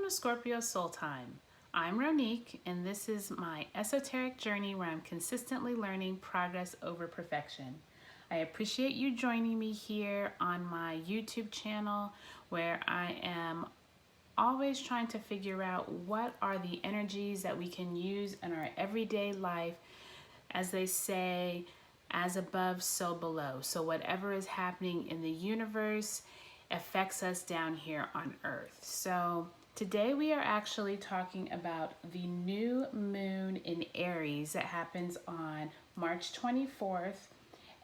Welcome to Scorpio Soul Time. I'm Ronique, and this is my esoteric journey where I'm consistently learning progress over perfection. I appreciate you joining me here on my YouTube channel where I am always trying to figure out what are the energies that we can use in our everyday life, as they say, as above, so below. So whatever is happening in the universe affects us down here on Earth. So today we are actually talking about the new moon in Aries that happens on March 24th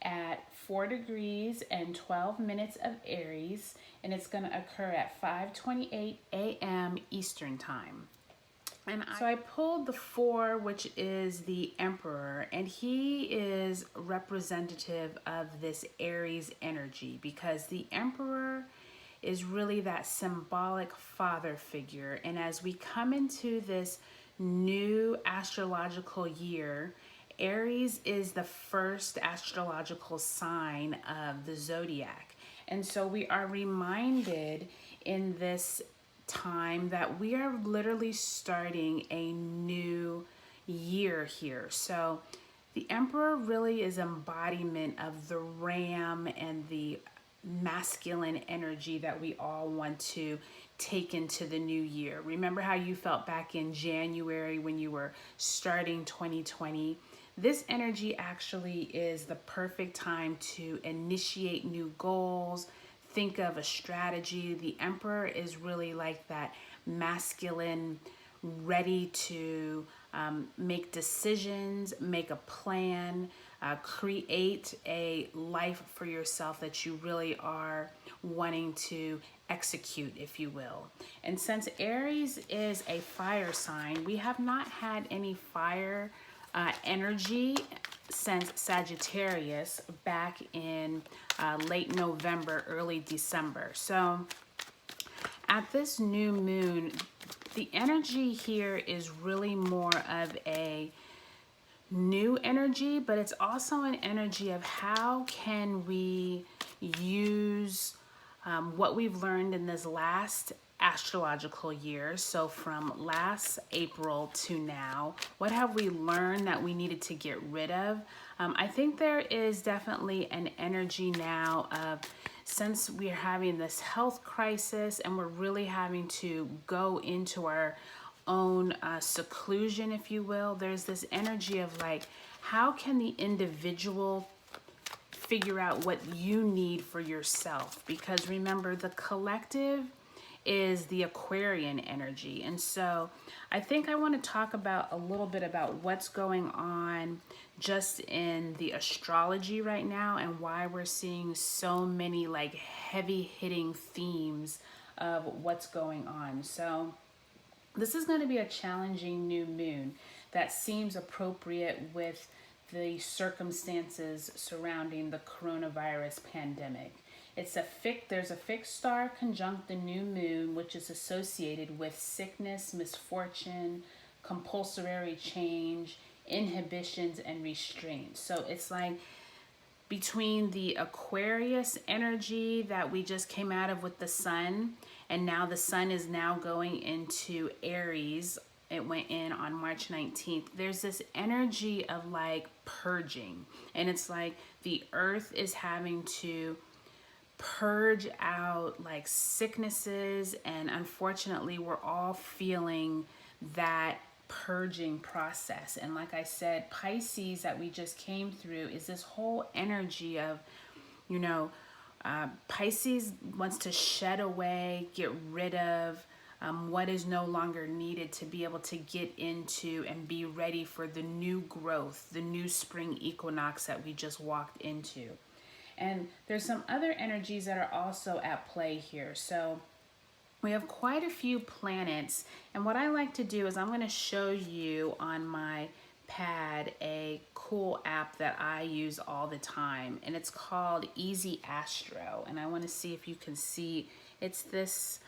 at 4 degrees and 12 minutes of Aries, and it's going to occur at 5:28 a.m. Eastern Time. So I pulled the 4, which is the Emperor, and he is representative of this Aries energy because the Emperor is really that symbolic father figure. And as we come into this new astrological year, Aries is the first astrological sign of the zodiac. And so we are reminded in this time that we are literally starting a new year here. So the Emperor really is embodiment of the ram and the masculine energy that we all want to take into the new year. Remember how you felt back in January when you were starting 2020? This energy actually is the perfect time to initiate new goals, think of a strategy. The Emperor is really like that masculine, ready to make decisions, make a plan, create a life for yourself that you really are wanting to execute, if you will. And since Aries is a fire sign, we have not had any fire energy since Sagittarius back in late November, early December. So at this new moon, the energy here is really more of a new energy, but it's also an energy of how can we use what we've learned in this last astrological year. So from last April to now, what have we learned that we needed to get rid of? I think there is definitely an energy now of, since we're having this health crisis and we're really having to go into our own seclusion, if you will, there's this energy of like, how can the individual figure out what you need for yourself? Because remember, the collective is the Aquarian energy. And so I think I want to talk about a little bit about what's going on just in the astrology right now and why we're seeing so many like heavy hitting themes of what's going on. So this is going to be a challenging new moon that seems appropriate with the circumstances surrounding the coronavirus pandemic. There's a fixed star conjunct the new moon, which is associated with sickness, misfortune, compulsory change, inhibitions, and restraint. So it's like between the Aquarius energy that we just came out of with the sun, and now the sun is now going into Aries. It went in on March 19th. There's this energy of like purging, and it's like the earth is having to purge out like sicknesses, and unfortunately we're all feeling that purging process. And like I said, Pisces that we just came through is this whole energy of, you know, Pisces wants to shed away, get rid of what is no longer needed to be able to get into and be ready for the new growth, the new spring equinox that we just walked into. And there's some other energies that are also at play here. So we have quite a few planets, and what I like to do is I'm going to show you on my pad a cool app that I use all the time, and it's called Easy Astro. And I want to see if you can see, it's this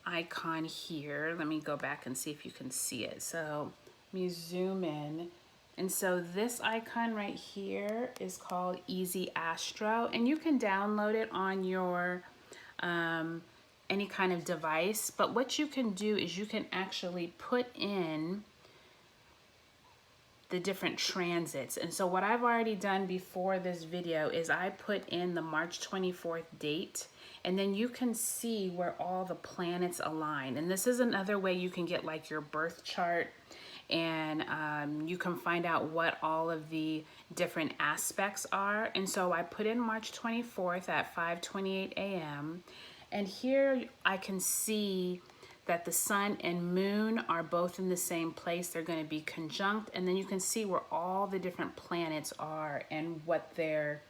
icon here. Let me go back and see if you can see it. So let me zoom in. And so this icon right here is called Easy Astro, and you can download it on your any kind of device, but what you can do is you can actually put in the different transits. And so what I've already done before this video is I put in the March 24th date, and then you can see where all the planets align. And this is another way you can get like your birth chart, and you can find out what all of the different aspects are. And so I put in March 24th at 5:28 a.m. and here I can see that the sun and moon are both in the same place. They're going to be conjunct, and then you can see where all the different planets are and what their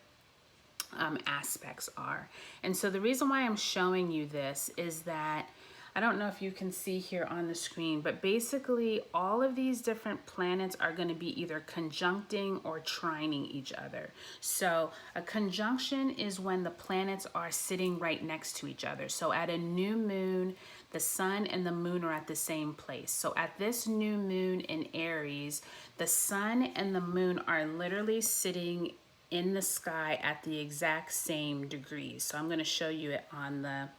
aspects are. And so the reason why I'm showing you this is that, I don't know if you can see here on the screen, but basically all of these different planets are going to be either conjuncting or trining each other. So a conjunction is when the planets are sitting right next to each other. So at a new moon, the sun and the moon are at the same place. So at this new moon in Aries, the sun and the moon are literally sitting in the sky at the exact same degrees. So I'm going to show you it on the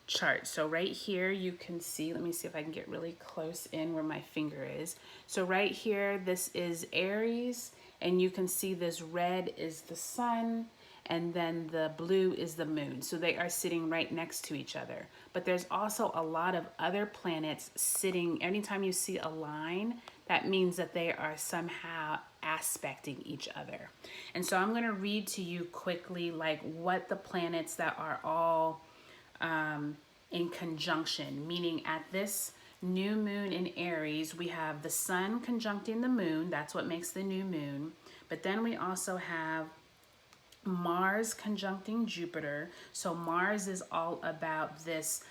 chart. So right here you can see, let me see if I can get really close in where my finger is. So right here, this is Aries, and you can see this red is the sun, and then the blue is the moon. So they are sitting right next to each other. But there's also a lot of other planets sitting. Anytime you see a line, that means that they are somehow aspecting each other. And so I'm going to read to you quickly like what the planets that are all in conjunction, meaning at this new moon in Aries, we have the sun conjuncting the moon. That's what makes the new moon. But then we also have Mars conjuncting Jupiter. So Mars is all about this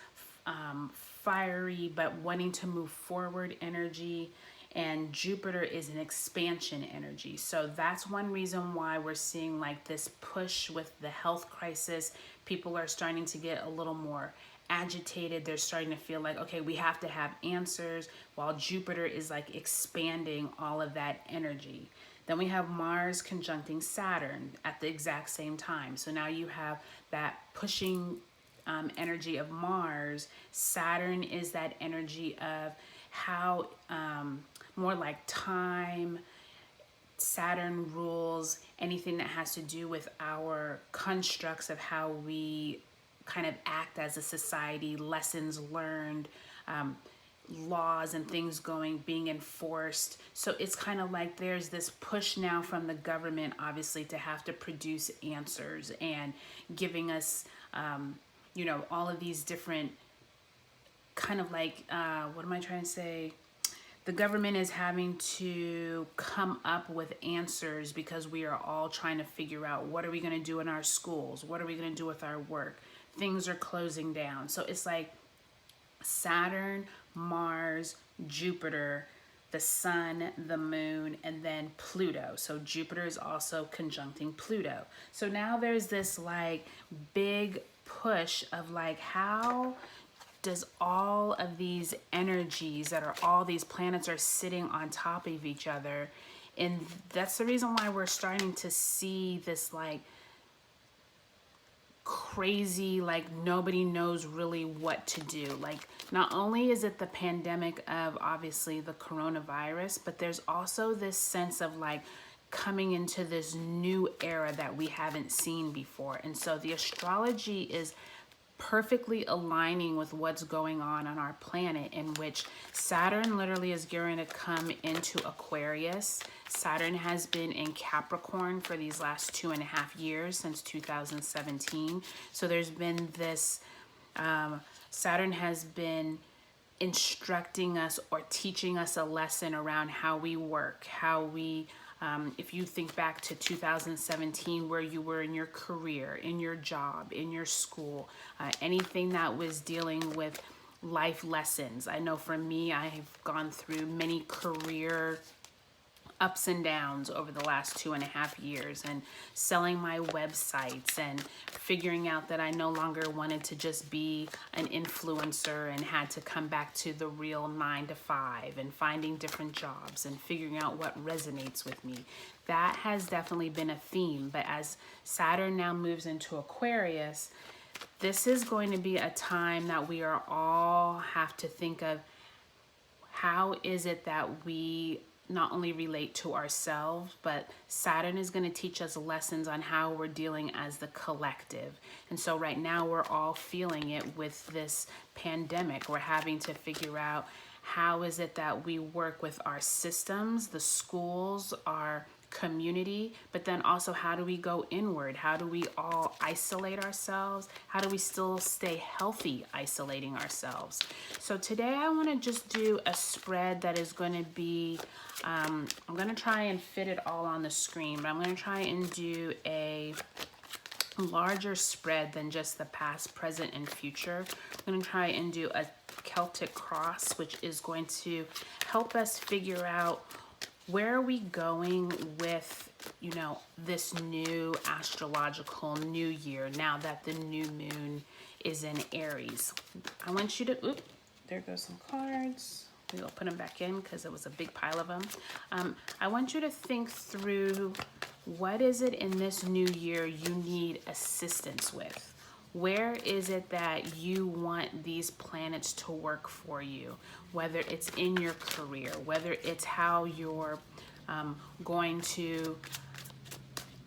fiery but wanting to move forward energy, and Jupiter is an expansion energy. So that's one reason why we're seeing like this push with the health crisis. People are starting to get a little more agitated. They're starting to feel like, okay, we have to have answers, while Jupiter is like expanding all of that energy. Then we have Mars conjuncting Saturn at the exact same time. So now you have that pushing energy of Mars. Saturn is that energy of how more like time. Saturn rules anything that has to do with our constructs of how we kind of act as a society, lessons learned, laws and things being enforced. So it's kind of like there's this push now from the government, obviously, to have to produce answers and giving us, you know, all of these different kind of like, what am I trying to say? The government is having to come up with answers because we are all trying to figure out, what are we going to do in our schools? What are we going to do with our work? Things are closing down. So it's like Saturn, Mars, Jupiter, the sun, the moon, and then Pluto. So Jupiter is also conjuncting Pluto. So now there's this like big push of like, how does all of these energies that are, all these planets are sitting on top of each other? And that's the reason why we're starting to see this like crazy, like nobody knows really what to do. Like, not only is it the pandemic of obviously the coronavirus, but there's also this sense of like coming into this new era that we haven't seen before. And so the astrology is perfectly aligning with what's going on our planet, in which Saturn literally is going to come into Aquarius. Saturn has been in Capricorn for these last 2.5 years, since 2017. So there's been this, Saturn has been instructing us or teaching us a lesson around how we work, how we, if you think back to 2017, where you were in your career, in your job, in your school, anything that was dealing with life lessons. I know for me, I've gone through many career ups and downs over the last 2.5 years, and selling my websites and figuring out that I no longer wanted to just be an influencer and had to come back to the real 9-to-5, and finding different jobs and figuring out what resonates with me. That has definitely been a theme. But as Saturn now moves into Aquarius, This is going to be a time that we are all have to think of, how is it that we not only relate to ourselves, but Saturn is going to teach us lessons on how we're dealing as the collective. And so right now we're all feeling it with this pandemic. We're having to figure out, how is it that we work with our systems, the schools, our community, but then also how do we go inward? How do we all isolate ourselves? How do we still stay healthy isolating ourselves? So today I want to just do a spread that is going to be, I'm going to try and fit it all on the screen, but I'm going to try and do a larger spread than just the past, present, and future. I'm going to try and do a Celtic cross, which is going to help us figure out, where are we going with, you know, this new astrological new year now that the new moon is in Aries? I want you to, there goes some cards. We'll put them back in because it was a big pile of them. I want you to think through, what is it in this new year you need assistance with? Where is it that you want these planets to work for you? Whether it's in your career, whether it's how you're going to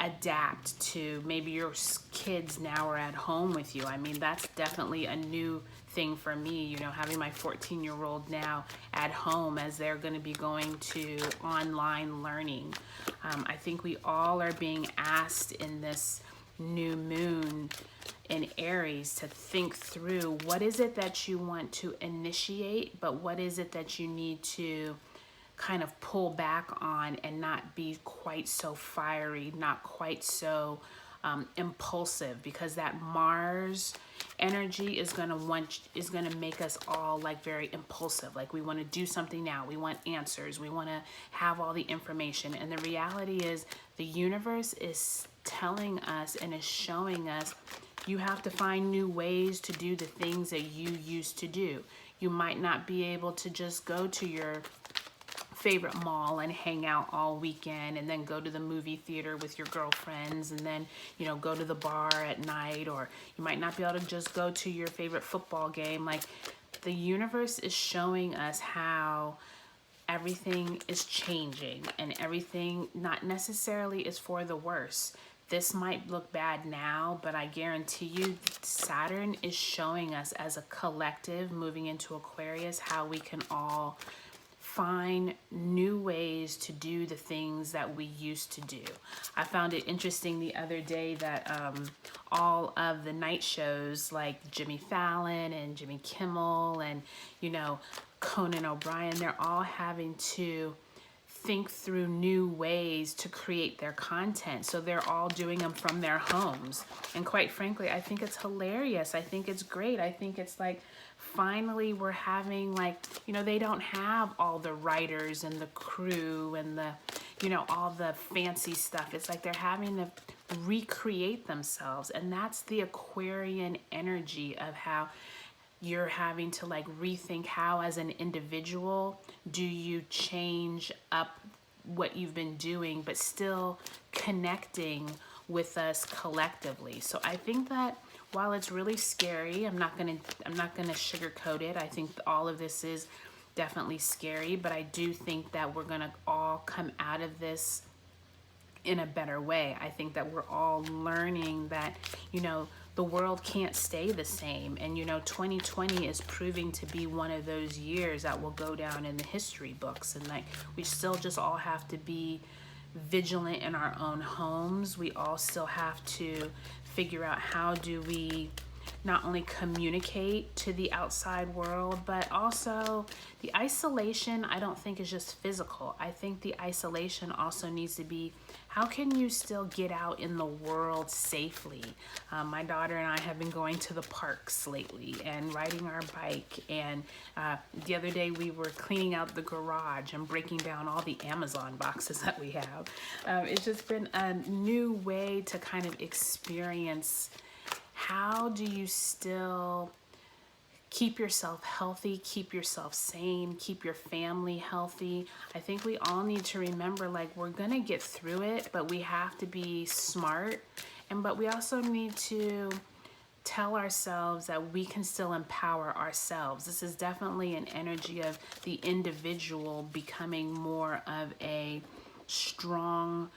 adapt to, maybe your kids now are at home with you. I mean, that's definitely a new thing for me, you know, having my 14-year-old now at home as they're going to be going to online learning. I think we all are being asked in this new moon in Aries to think through, what is it that you want to initiate, but what is it that you need to kind of pull back on and not be quite so fiery, not quite so impulsive, because that Mars energy is going to make us all like very impulsive. Like we want to do something now. We want answers. We want to have all the information. And the reality is, the universe is telling us and is showing us, you have to find new ways to do the things that you used to do. You might not be able to just go to your favorite mall and hang out all weekend, and then go to the movie theater with your girlfriends, and then, you know, go to the bar at night, or you might not be able to just go to your favorite football game. Like, the universe is showing us how everything is changing, and everything not necessarily is for the worse. This might look bad now, but I guarantee you Saturn is showing us as a collective moving into Aquarius how we can all find new ways to do the things that we used to do. I found it interesting the other day that all of the night shows like Jimmy Fallon and Jimmy Kimmel and, you know, Conan O'Brien, they're all having to think through new ways to create their content. So they're all doing them from their homes. And quite frankly, I think it's hilarious. I think it's great. I think it's like, finally we're having, like, you know, they don't have all the writers and the crew and the, you know, all the fancy stuff. It's like they're having to recreate themselves. And that's the Aquarian energy of how you're having to like rethink, how as an individual do you change up what you've been doing but still connecting with us collectively. So I think that while it's really scary, I'm not gonna sugarcoat it. I think all of this is definitely scary, but I do think that we're gonna all come out of this in a better way. I think that we're all learning that, you know, the world can't stay the same. And, you know, 2020 is proving to be one of those years that will go down in the history books. And like, we still just all have to be vigilant in our own homes. We all still have to figure out, how do we not only communicate to the outside world, but also the isolation, I don't think is just physical. I think the isolation also needs to be, how can you still get out in the world safely? My daughter and I have been going to the parks lately and riding our bike. And the other day we were cleaning out the garage and breaking down all the Amazon boxes that we have. It's just been a new way to kind of experience, how do you still keep yourself healthy, keep yourself sane, keep your family healthy. I think we all need to remember, like, we're gonna get through it, but we have to be smart, but we also need to tell ourselves that we can still empower ourselves. This is definitely an energy of the individual becoming more of a strong,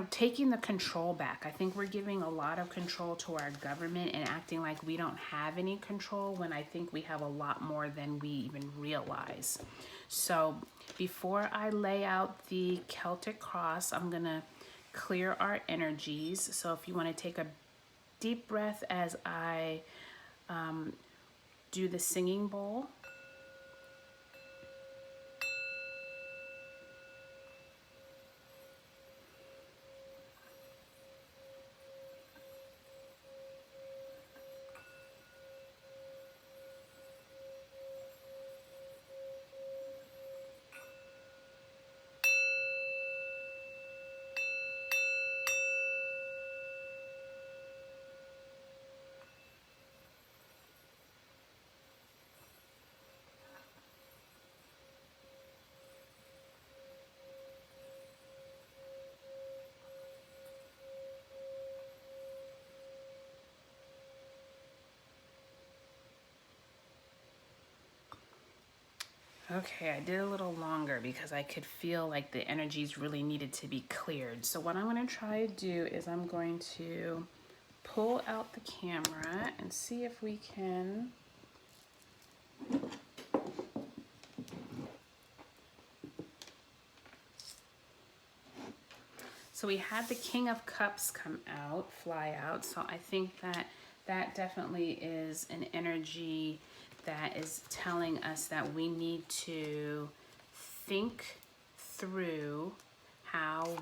taking the control back. I think we're giving a lot of control to our government and acting like we don't have any control, when I think we have a lot more than we even realize. So before I lay out the Celtic cross, I'm gonna clear our energies. So if you want to take a deep breath as I do the singing bowl. Okay, I did a little longer because I could feel like the energies really needed to be cleared. So what I'm going to try to do is I'm going to pull out the camera and see if we can So we had the King of Cups come out, fly out. So I think that that definitely is an energy that is telling us that we need to think through how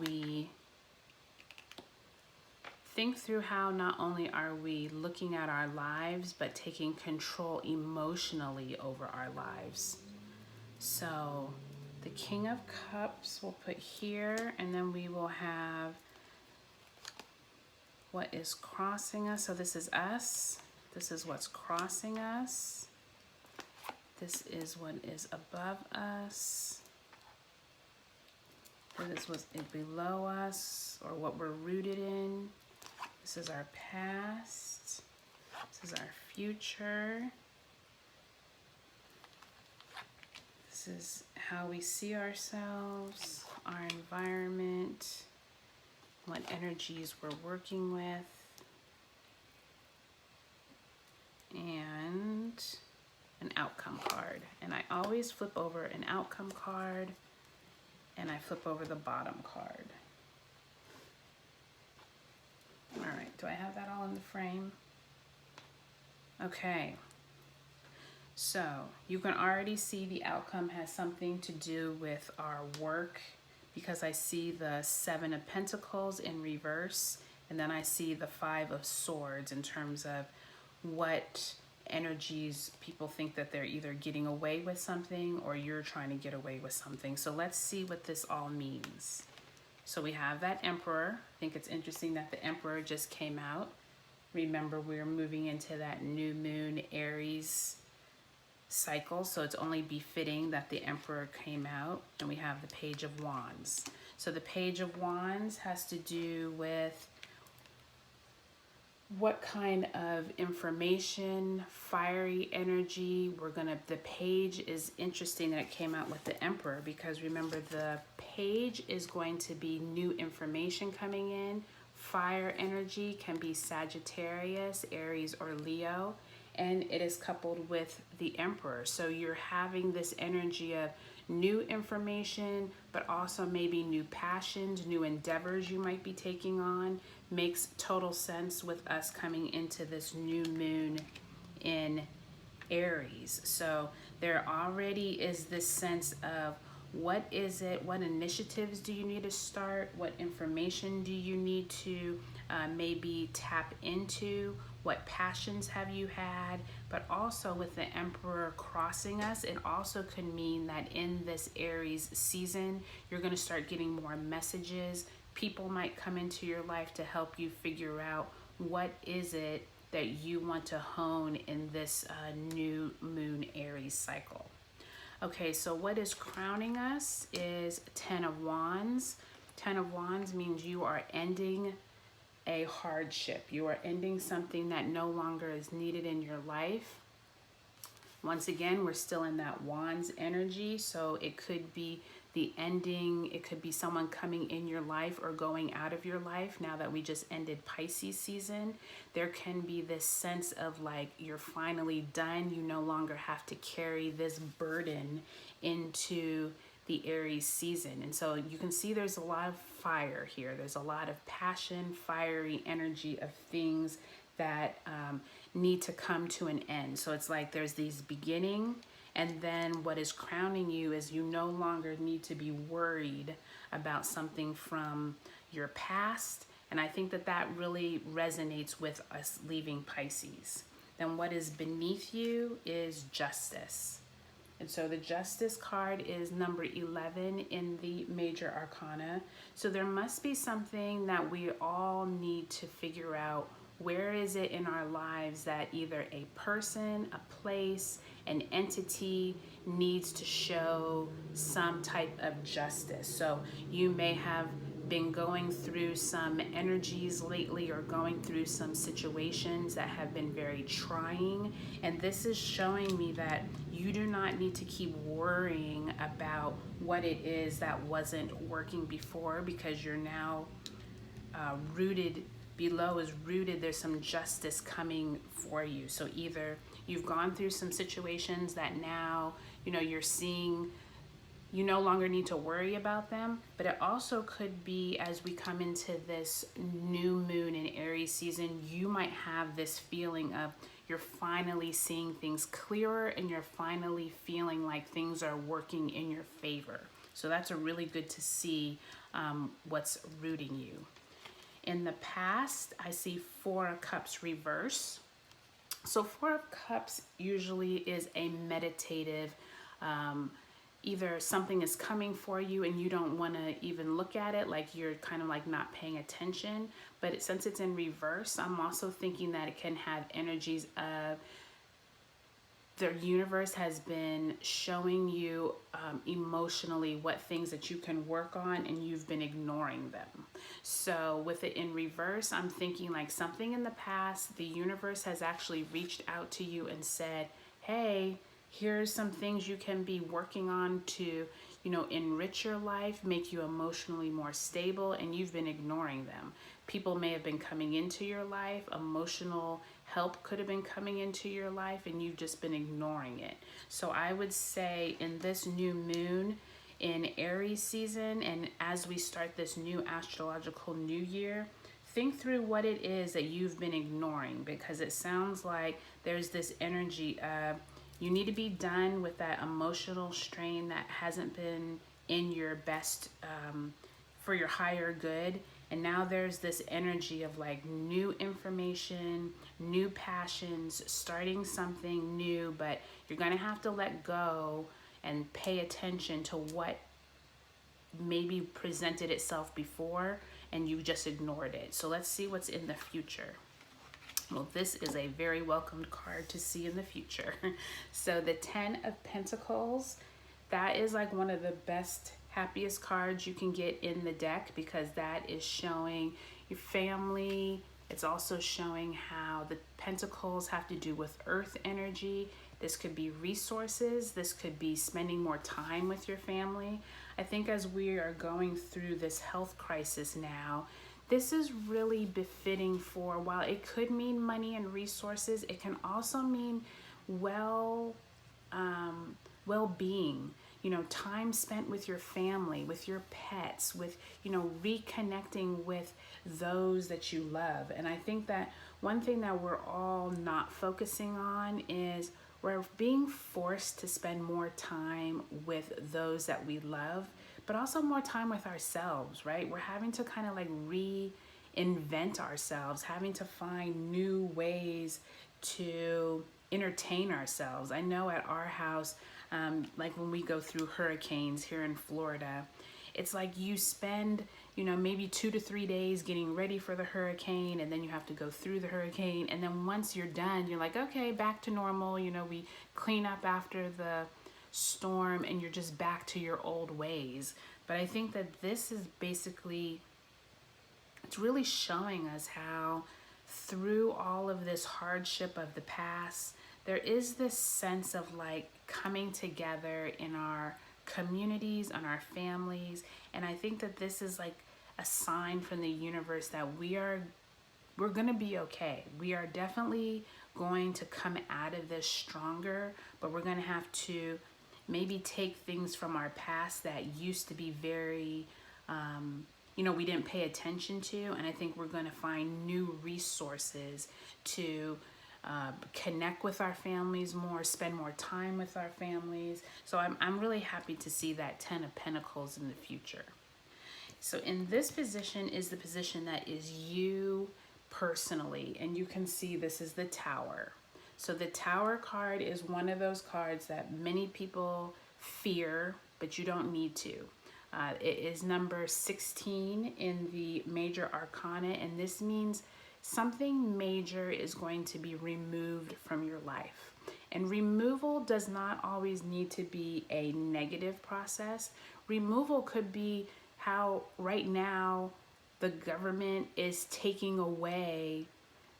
not only are we looking at our lives, but taking control emotionally over our lives. So the King of Cups we'll put here, and then we will have what is crossing us. So this is us. This is what's crossing us. This is what is above us. This was below us, or what we're rooted in. This is our past. This is our future. This is how we see ourselves, our environment, what energies we're working with, and an outcome card. And I always flip over an outcome card, and I flip over the bottom card. All right, do I have that all in the frame? Okay. So you can already see the outcome has something to do with our work, because I see the Seven of Pentacles in reverse, and then I see the Five of Swords in terms of what energies people think that they're either getting away with something or you're trying to get away with something. So let's see what this all means. So we have that Emperor. I think it's interesting that the Emperor just came out. Remember, we're moving into that new moon Aries cycle, so it's only befitting that the Emperor came out. And we have the Page of Wands. So the Page of Wands has to do with what kind of information, fiery energy the page is interesting that it came out with the Emperor, because remember, the page is going to be new information coming in. Fire energy can be Sagittarius, Aries, or Leo, and it is coupled with the Emperor. So you're having this energy of new information, but also maybe new passions, new endeavors you might be taking on. Makes total sense with us coming into this new moon in Aries. So there already is this sense of what is it, what initiatives do you need to start, what information do you need to maybe tap into, what passions have you had. But also with the Emperor crossing us, it also could mean that in this Aries season, you're going to start getting more messages. People might come into your life to help you figure out what is it that you want to hone in this new moon Aries cycle. Okay, so what is crowning us is Ten of Wands. Ten of Wands means you are ending a hardship. You are ending something that no longer is needed in your life. Once again, we're still in that Wands energy, so it could be the ending, it could be someone coming in your life or going out of your life. Now that we just ended Pisces season, there can be this sense of like you're finally done. You no longer have to carry this burden into the Aries season. And so you can see there's a lot of fire here. There's a lot of passion, fiery energy of things that need to come to an end. So it's like there's these beginning, and then what is crowning you is you no longer need to be worried about something from your past. And I think that that really resonates with us leaving Pisces. Then what is beneath you is justice. And so the Justice card is number 11 in the major arcana. So there must be something that we all need to figure out. Where is it in our lives that either a person, a place, an entity needs to show some type of justice? So you may have been going through some energies lately or going through some situations that have been very trying. And this is showing me that you do not need to keep worrying about what it is that wasn't working before, because you're now rooted. Below is rooted, there's some justice coming for you. So either you've gone through some situations that now, you're seeing you no longer need to worry about them, but it also could be as we come into this new moon in Aries season, you might have this feeling of you're finally seeing things clearer and you're finally feeling like things are working in your favor. So that's a really good to see what's rooting you. In the past, I see Four of Cups reverse. So Four of Cups usually is a meditative, either something is coming for you and you don't want to even look at it, like you're kind of like not paying attention. But since it's in reverse, I'm also thinking that it can have energies of the universe has been showing you emotionally what things that you can work on and you've been ignoring them. So with it in reverse, I'm thinking like something in the past, the universe has actually reached out to you and said, hey, here's some things you can be working on to, enrich your life, make you emotionally more stable, and you've been ignoring them. People may have been coming into your life, emotional help could have been coming into your life, and you've just been ignoring it. So I would say in this new moon in Aries season, and as we start this new astrological new year, think through what it is that you've been ignoring, because it sounds like there's this energy of you need to be done with that emotional strain that hasn't been in your best, for your higher good. And now there's this energy of like new information, new passions, starting something new, but you're going to have to let go and pay attention to what maybe presented itself before and you just ignored it. So let's see what's in the future. Well, this is a very welcomed card to see in the future. So the 10 of Pentacles, that is like one of the best, happiest cards you can get in the deck, because that is showing your family. It's also showing how the Pentacles have to do with earth energy. This could be resources. This could be spending more time with your family. I think as we are going through this health crisis now, this is really befitting for, while it could mean money and resources, it can also mean well-being, time spent with your family, with your pets, with, reconnecting with those that you love. And I think that one thing that we're all not focusing on is we're being forced to spend more time with those that we love, but also more time with ourselves, right? We're having to kind of like reinvent ourselves, having to find new ways to entertain ourselves. I know at our house, like when we go through hurricanes here in Florida, it's like you spend, maybe 2 to 3 days getting ready for the hurricane, and then you have to go through the hurricane. And then once you're done, you're like, okay, back to normal. We clean up after the storm and you're just back to your old ways. But I think that this is basically it's really showing us how through all of this hardship of the past, there is this sense of like coming together in our communities, on our families. And I think that this is like a sign from the universe that we're going to be okay. We are definitely going to come out of this stronger, but we're going to have to maybe take things from our past that used to be very, we didn't pay attention to. And I think we're going to find new resources to connect with our families more, spend more time with our families. So I'm really happy to see that 10 of Pentacles in the future. So in this position is the position that is you personally, and you can see this is the Tower. So the Tower card is one of those cards that many people fear, but you don't need to. It is number 16 in the major arcana, and this means something major is going to be removed from your life. And removal does not always need to be a negative process. Removal could be how right now the government is taking away,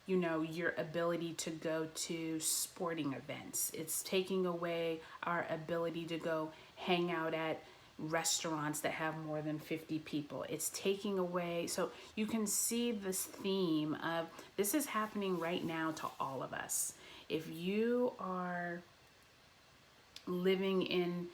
your ability to go to sporting events. It's taking away our ability to go hang out at restaurants that have more than 50 people. It's taking away, so you can see this theme of this is happening right now to all of us. If you are living in,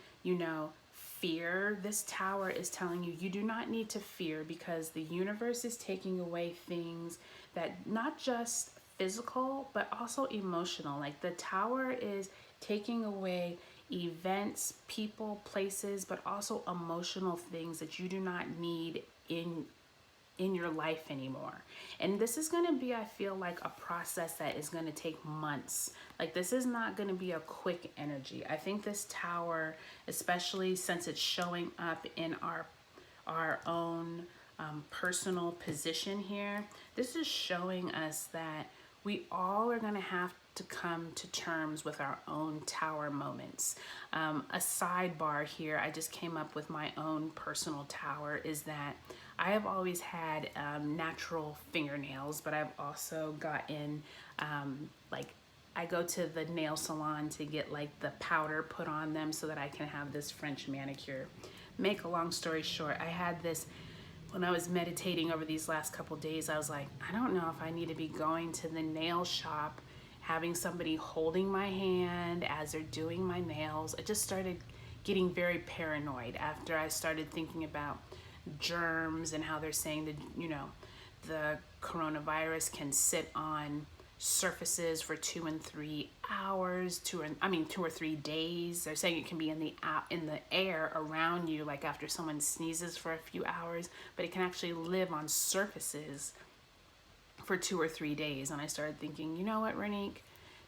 fear, this Tower is telling you you do not need to fear, because the universe is taking away things that not just physical but also emotional. Like the Tower is taking away events, people, places, but also emotional things that you do not need in your life anymore. And this is going to be, I feel like, a process that is going to take months. Like this is not going to be a quick energy. I think this Tower, especially since it's showing up in our own personal position here, this is showing us that we all are going to have to come to terms with our own Tower moments. A sidebar here, I just came up with my own personal Tower, is that I have always had natural fingernails, but I've also gotten I go to the nail salon to get like the powder put on them so that I can have this French manicure. Make a long story short, I had this when I was meditating over these last couple days. I was like, I don't know if I need to be going to the nail shop, having somebody holding my hand as they're doing my nails. I just started getting very paranoid after I started thinking about germs and how they're saying that, the coronavirus can sit on surfaces for 2 and 3 hours, 2 or 3 days. They're saying it can be in the air around you, like after someone sneezes for a few hours, but it can actually live on surfaces for 2 or 3 days. And I started thinking, you know what, Renique,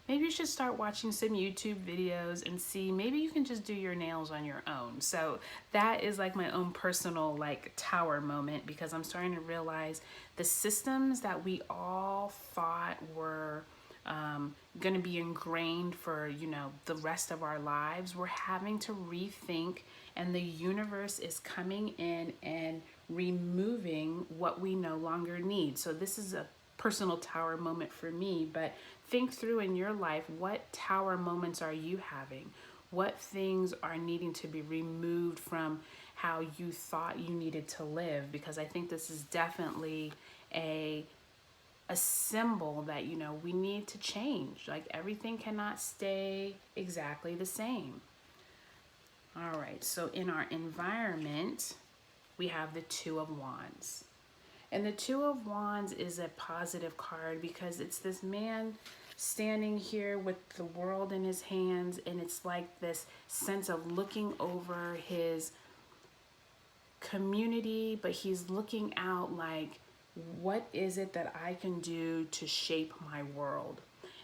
maybe you should start watching some YouTube videos and see, maybe you can just do your nails on your own. So that is like my own personal like Tower moment, because I'm starting to realize the systems that we all thought were going to be ingrained for, the rest of our lives, we're having to rethink, and the universe is coming in and removing what we no longer need. So this is a personal Tower moment for me, but think through in your life, what Tower moments are you having? What things are needing to be removed from how you thought you needed to live? Because I think this is definitely a symbol that, we need to change. Like everything cannot stay exactly the same. All right, so in our environment, we have the Two of Wands. And the Two of Wands is a positive card because it's this man standing here with the world in his hands, and it's like this sense of looking over his community, but he's looking out like, what is it that I can do to shape my world?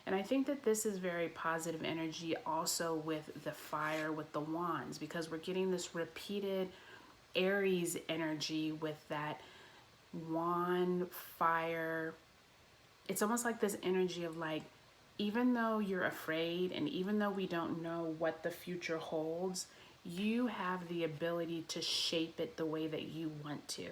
And I think that this is very positive energy also with the fire, with the wands, because we're getting this repeated Aries energy with that wand, fire. It's almost like this energy of like, even though you're afraid and even though we don't know what the future holds, you have the ability to shape it the way that you want to.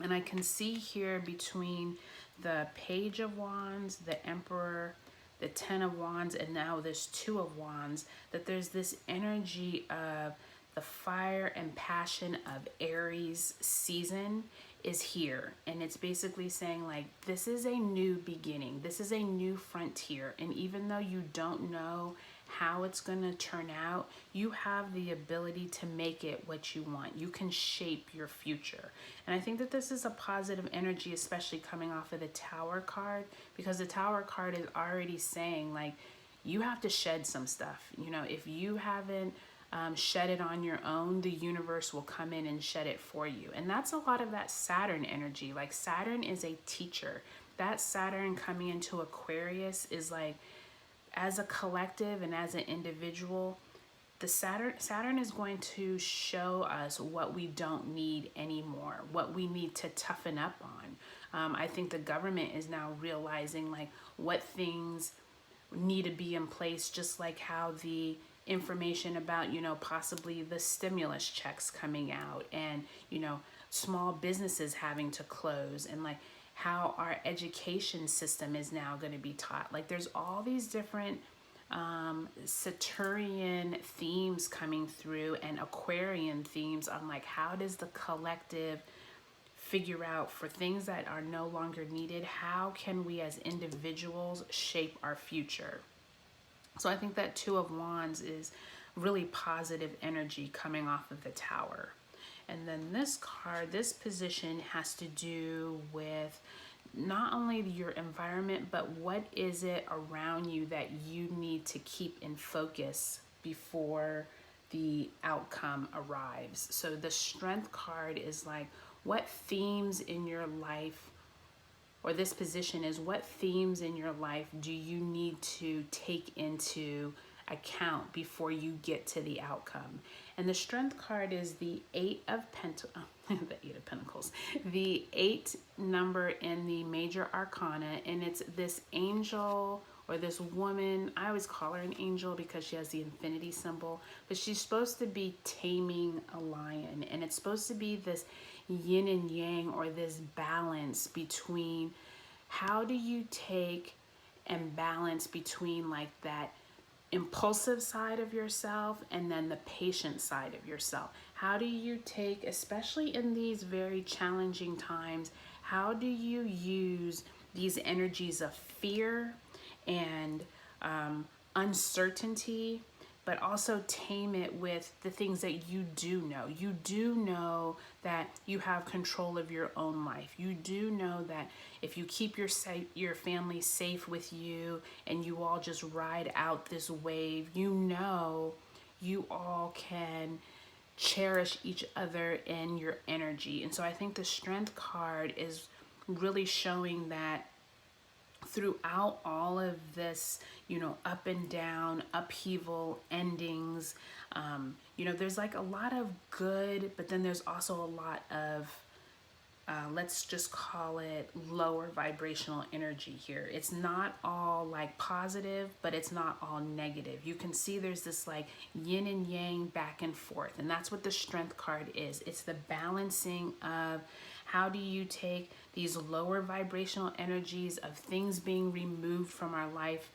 And I can see here between the Page of Wands, the Emperor, the Ten of Wands, and now this Two of Wands, that there's this energy of the fire and passion of Aries season is here. And it's basically saying like, this is a new beginning. This is a new frontier. And even though you don't know how it's going to turn out, you have the ability to make it what you want. You can shape your future. And I think that this is a positive energy, especially coming off of the Tower card, because the Tower card is already saying like, you have to shed some stuff. You know, if you haven't shed it on your own, the universe will come in and shed it for you. And that's a lot of that Saturn energy. Like Saturn is a teacher. That Saturn coming into Aquarius is like, as a collective and as an individual, the Saturn is going to show us what we don't need anymore, what we need to toughen up on. I think the government is now realizing like what things need to be in place, just like how the information about, you know, possibly the stimulus checks coming out and, you know, small businesses having to close, and like how our education system is now going to be taught. Like there's all these different Saturnian themes coming through and Aquarian themes on like, how does the collective figure out for things that are no longer needed, how can we as individuals shape our future? So I think that Two of Wands is really positive energy coming off of the Tower. And then this card, this position has to do with not only your environment, but what is it around you that you need to keep in focus before the outcome arrives. So the Strength card is like, what themes in your life, or this position is, what themes in your life do you need to take into account before you get to the outcome? And the Strength card is the Eight of Pentacles, the 8 number in the major arcana, and it's this angel or this woman. I always call her an angel because she has the infinity symbol, but she's supposed to be taming a lion, and it's supposed to be this yin and yang, or this balance between how do you take and balance between like that impulsive side of yourself and then the patient side of yourself. How do you take, especially in these very challenging times, how do you use these energies of fear and uncertainty, but also tame it with the things that you do know. You do know that you have control of your own life. You do know that if you keep your family safe with you and you all just ride out this wave, you know you all can cherish each other and your energy. And so I think the Strength card is really showing that throughout all of this, you know, up and down, upheaval, endings, you know, there's like a lot of good, but then there's also a lot of, let's just call it lower vibrational energy here. It's not all like positive, but it's not all negative. You can see there's this like yin and yang back and forth. And that's what the Strength card is. It's the balancing of how do you take these lower vibrational energies of things being removed from our life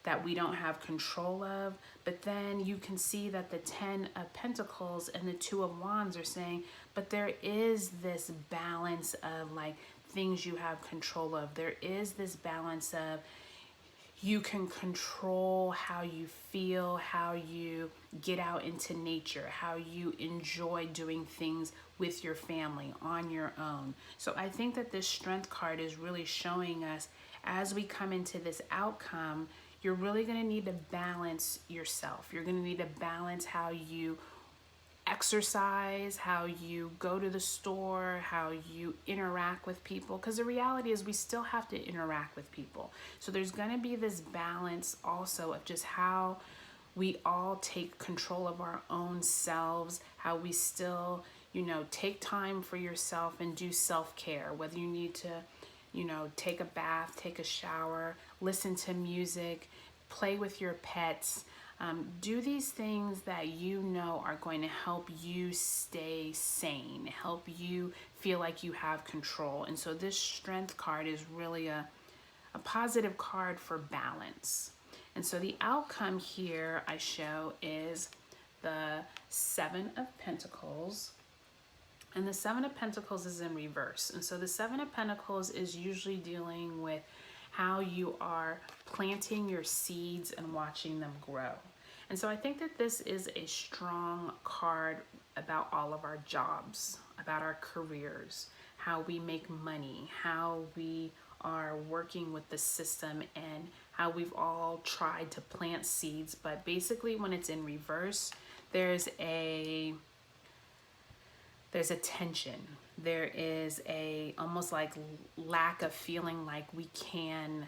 that we don't have control of. But then you can see that the 10 of Pentacles and the 2 of Wands are saying, but there is this balance of like things you have control of. There is this balance of you can control how you feel, how you get out into nature, how you enjoy doing things with your family on your own. So I think that this Strength card is really showing us, as we come into this outcome, you're really going to need to balance yourself. You're going to need to balance how you exercise, how you go to the store, how you interact with people, because the reality is we still have to interact with people. So there's going to be this balance also of just how we all take control of our own selves, how we still, you know, take time for yourself and do self-care, whether you need to, you know, take a bath, take a shower, listen to music, play with your pets, Do these things that you know are going to help you stay sane, help you feel like you have control. And so this strength card is really a positive card for balance. And so the outcome here I show is the Seven of Pentacles. And the Seven of Pentacles is in reverse. And so the Seven of Pentacles is usually dealing with how you are planting your seeds and watching them grow. And so I think that this is a strong card about all of our jobs, about our careers, how we make money, how we are working with the system, and how we've all tried to plant seeds. But basically when it's in reverse, there's a tension. There is a almost like lack of feeling like we can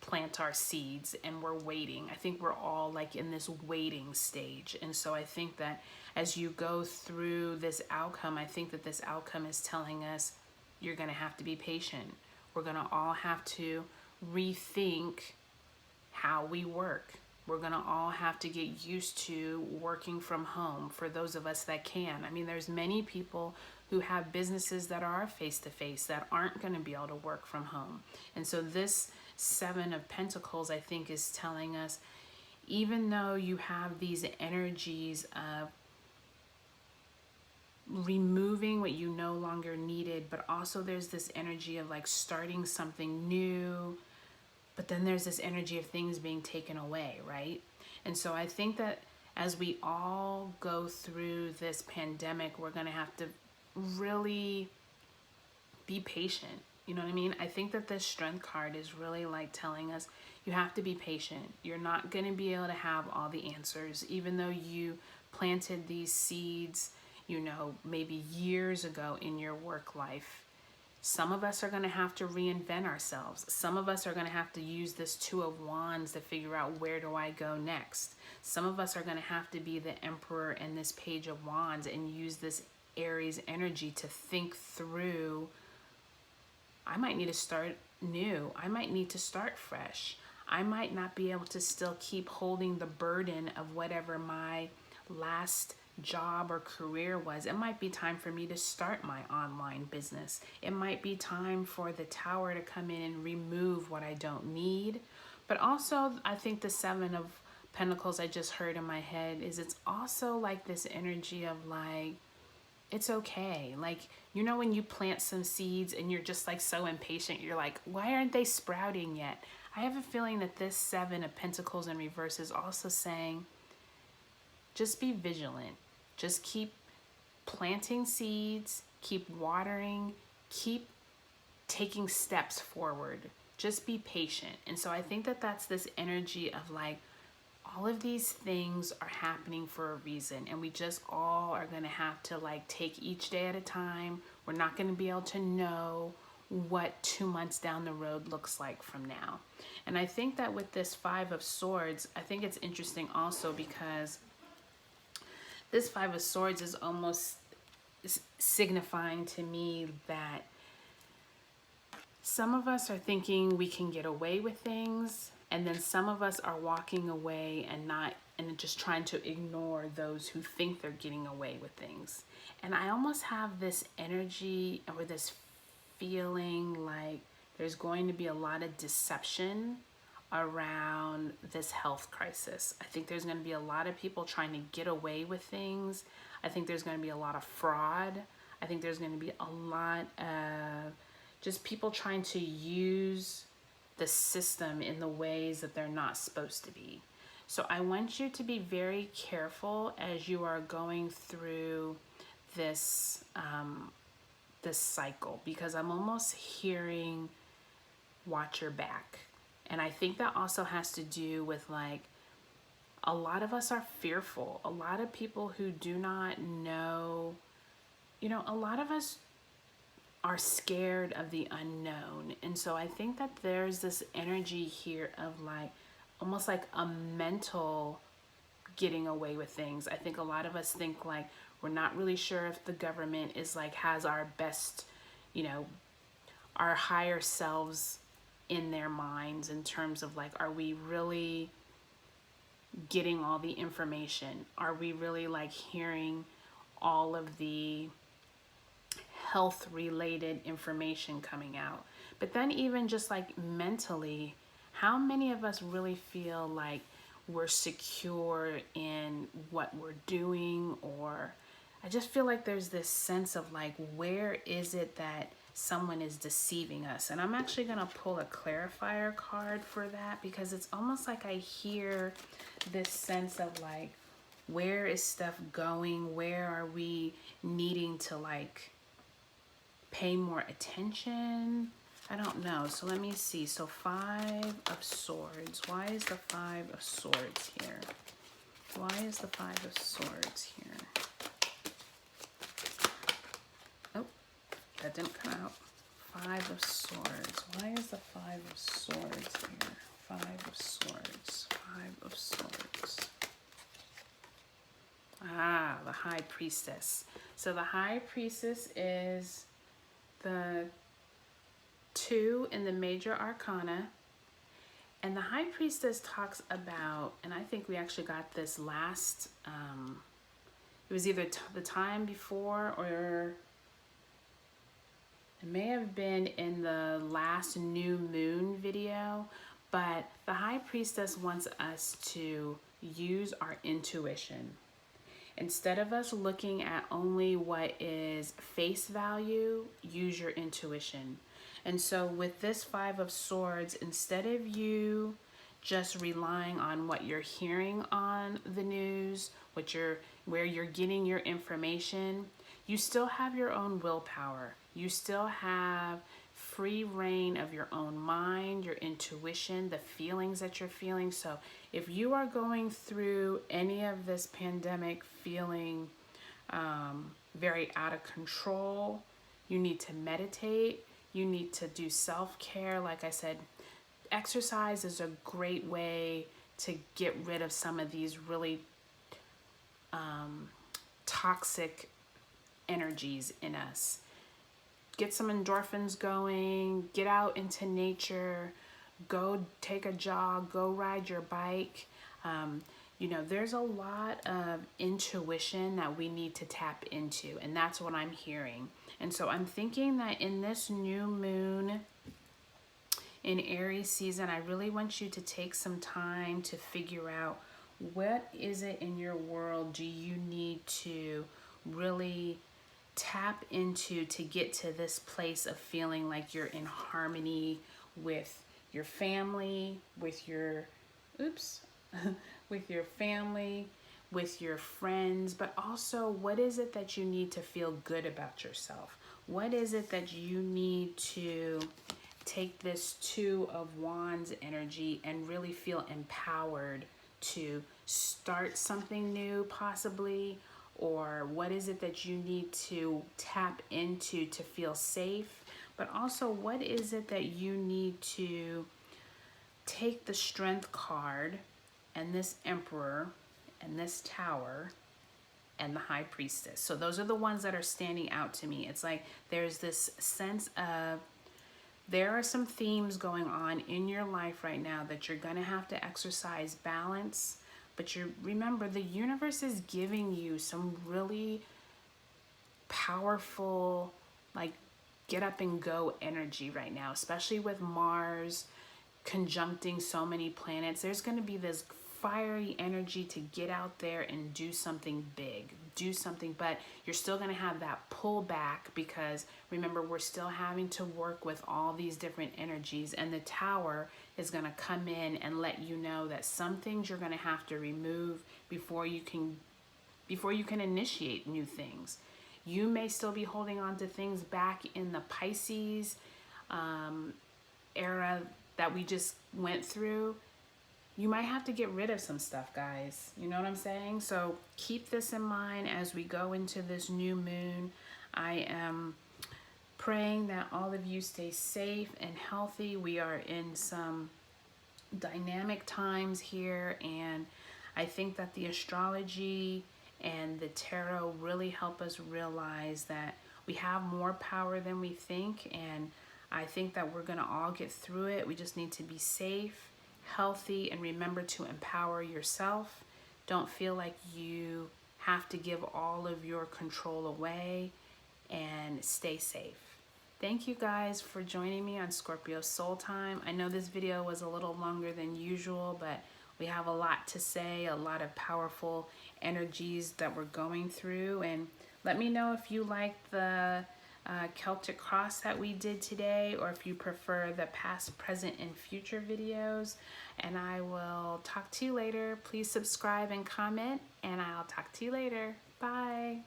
plant our seeds, and we're waiting. I think we're all like in this waiting stage. And so I think that as you go through this outcome, I think that this outcome is telling us you're going to have to be patient. We're going to all have to rethink how we work. We're going to all have to get used to working from home for those of us that can. I mean, there's many people who have businesses that are face-to-face that aren't going to be able to work from home. And so this Seven of Pentacles, I think, is telling us, even though you have these energies of removing what you no longer needed, but also there's this energy of like starting something new, but then there's this energy of things being taken away, right? And so I think that as we all go through this pandemic, we're going to have to really be patient. You know what I mean? I think that this strength card is really like telling us you have to be patient. You're not going to be able to have all the answers, even though you planted these seeds, you know, maybe years ago in your work life. Some of us are going to have to reinvent ourselves. Some of us are going to have to use this Two of Wands to figure out, where do I go next? Some of us are going to have to be the Emperor and this Page of Wands and use this Aries energy to think through, I might need to start new. I might need to start fresh. I might not be able to still keep holding the burden of whatever my last job or career was. It might be time for me to start my online business. It might be time for the Tower to come in and remove what I don't need. But also, I think the Seven of Pentacles I just heard in my head is, it's also like this energy of like, it's okay. Like, you know, when you plant some seeds and you're just like so impatient, you're like, why aren't they sprouting yet? I have a feeling that this Seven of Pentacles in reverse is also saying, just be vigilant. Just keep planting seeds, keep watering, keep taking steps forward. Just be patient. And so I think that that's this energy of like, all of these things are happening for a reason, and we just all are going to have to like take each day at a time. We're not going to be able to know what 2 months down the road looks like from now. And I think that with this Five of Swords, I think it's interesting also because this Five of Swords is almost signifying to me that some of us are thinking we can get away with things, and then some of us are walking away and just trying to ignore those who think they're getting away with things. And I almost have this energy or this feeling like there's going to be a lot of deception around this health crisis. I think there's going to be a lot of people trying to get away with things. I think there's going to be a lot of fraud. I think there's going to be a lot of just people trying to use the system in the ways that they're not supposed to be. So I want you to be very careful as you are going through this this cycle, because I'm almost hearing watch your back. And I think that also has to do with like, a lot of us are fearful. A lot of people who do not know, you know, a lot of us are scared of the unknown. And so I think that there's this energy here of like, almost like a mental getting away with things. I think a lot of us think like, we're not really sure if the government is like, has our best, you know, our higher selves in their minds in terms of like, are we really getting all the information? Are we really like hearing all of the health related information coming out? But then even just like mentally, how many of us really feel like we're secure in what we're doing? Or I just feel like there's this sense of like, where is it that someone is deceiving us? And I'm actually going to pull a clarifier card for that, because it's almost like I hear this sense of like, where is stuff going? Where are we needing to like pay more attention? I don't know. So let me see. So 5 of Swords. Why is the 5 of Swords here? Why is the 5 of Swords here? Oh, that didn't come out. 5 of Swords. Why is the 5 of Swords here? 5 of Swords. 5 of Swords. Ah, the High Priestess. So the High Priestess is the 2 in the Major Arcana. And the High Priestess talks about, and I think we actually got this last, it was either the time before, or it may have been in the last new moon video, but the High Priestess wants us to use our intuition. Instead of us looking at only what is face value, use your intuition. And so with this 5 of Swords, instead of you just relying on what you're hearing on the news, where you're getting your information, you still have your own willpower. You still have free reign of your own mind, your intuition, the feelings that you're feeling. So if you are going through any of this pandemic feeling very out of control, you need to meditate. You need to do self-care. Like I said, exercise is a great way to get rid of some of these really toxic energies in us. Get some endorphins going, get out into nature, go take a jog, go ride your bike. You know, there's a lot of intuition that we need to tap into, and that's what I'm hearing. And so I'm thinking that in this new moon in Aries season, I really want you to take some time to figure out, what is it in your world do you need to really tap into to get to this place of feeling like you're in harmony with your family, with your with your family, with your friends, but also what is it that you need to feel good about yourself? What is it that you need to take this 2 of Wands energy and really feel empowered to start something new possibly? Or what is it that you need to tap into to feel safe? But also, what is it that you need to take the Strength card and this Emperor and this Tower and the High Priestess? So those are the ones that are standing out to me. It's like there's this sense of, there are some themes going on in your life right now that you're going to have to exercise balance. But remember, the universe is giving you some really powerful, like, get up and go energy right now, especially with Mars conjuncting so many planets. There's going to be this fiery energy to get out there and do something big, do something, but you're still going to have that pullback, because remember, we're still having to work with all these different energies, and the Tower is going to come in and let you know that some things you're going to have to remove before you can initiate new things. You may still be holding on to things back in the Pisces era that we just went through. You might have to get rid of some stuff, guys. You know what I'm saying? So keep this in mind as we go into this new moon. I am praying that all of you stay safe and healthy. We are in some dynamic times here, and I think that the astrology and the tarot really help us realize that we have more power than we think, and I think that we're going to all get through it. We just need to be safe, healthy, and remember to empower yourself. Don't feel like you have to give all of your control away, and stay safe. Thank you guys for joining me on Scorpio Soul Time. I know this video was a little longer than usual, but we have a lot to say, a lot of powerful energies that we're going through. And let me know if you like the Celtic cross that we did today, or if you prefer the past, present, and future videos. And I will talk to you later. Please subscribe and comment, and I'll talk to you later. Bye.